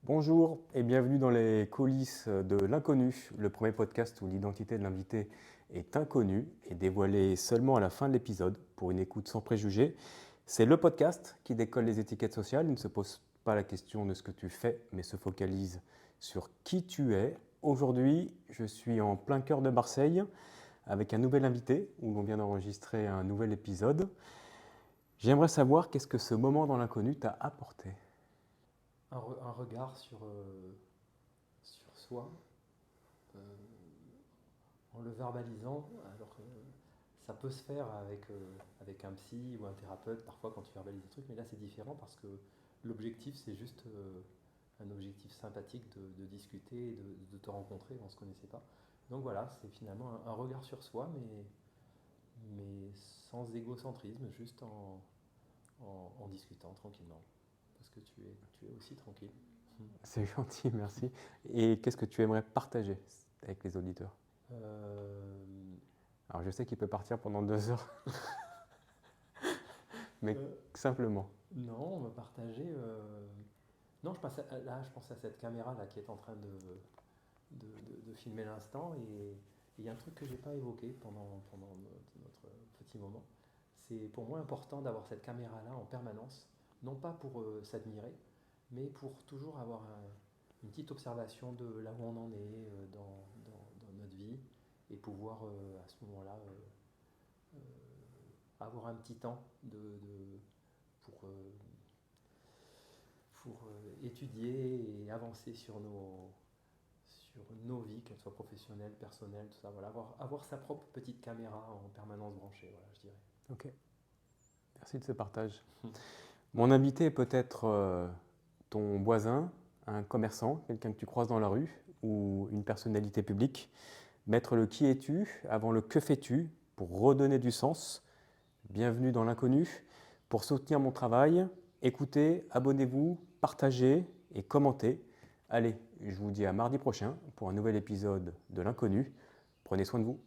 Bonjour et bienvenue dans les coulisses de l'inconnu, le premier podcast où l'identité de l'invité est inconnue et dévoilée seulement à la fin de l'épisode pour une écoute sans préjugés. C'est le podcast qui décolle les étiquettes sociales, il ne se pose pas la question de ce que tu fais, mais se focalise sur qui tu es. Aujourd'hui, je suis en plein cœur de Marseille avec un nouvel invité où l'on vient d'enregistrer un nouvel épisode. J'aimerais savoir qu'est-ce que ce moment dans l'inconnu t'a apporté. Un regard sur soi euh, en le verbalisant. Alors, ça peut se faire avec un psy ou un thérapeute parfois quand tu verbalises des trucs, mais là c'est différent parce que l'objectif c'est juste un objectif sympathique de discuter et de te rencontrer, on ne se connaissait pas. Donc voilà, c'est finalement un regard sur soi, mais sans égocentrisme, juste en discutant tranquillement. Parce que tu es aussi tranquille. C'est gentil, merci. Et qu'est-ce que tu aimerais partager avec les auditeurs? Euh, Alors je sais qu'il peut partir pendant 2 heures, mais euh, simplement. non, on va partager. Non, je pense à cette caméra là qui est en train de filmer l'instant et il y a un truc que j'ai pas évoqué pendant notre petit moment. C'est pour moi important d'avoir cette caméra là en permanence, non pas pour s'admirer, mais pour toujours avoir une petite observation de là où on en est dans notre vie et pouvoir à ce moment-là avoir un petit temps pour, euh, pour étudier et avancer sur nos vies, qu'elles soient professionnelles, personnelles, tout ça. Voilà, avoir sa propre petite caméra en permanence branchée, voilà, je dirais. Ok, merci de ce partage. Mon invité est peut-être ton voisin, un commerçant, quelqu'un que tu croises dans la rue, ou une personnalité publique. Mettre le qui es-tu avant le que fais-tu pour redonner du sens. Bienvenue dans l'inconnu. Pour soutenir mon travail, écoutez, abonnez-vous, partagez et commentez. Allez, je vous dis à mardi prochain pour un nouvel épisode de l'inconnu. Prenez soin de vous.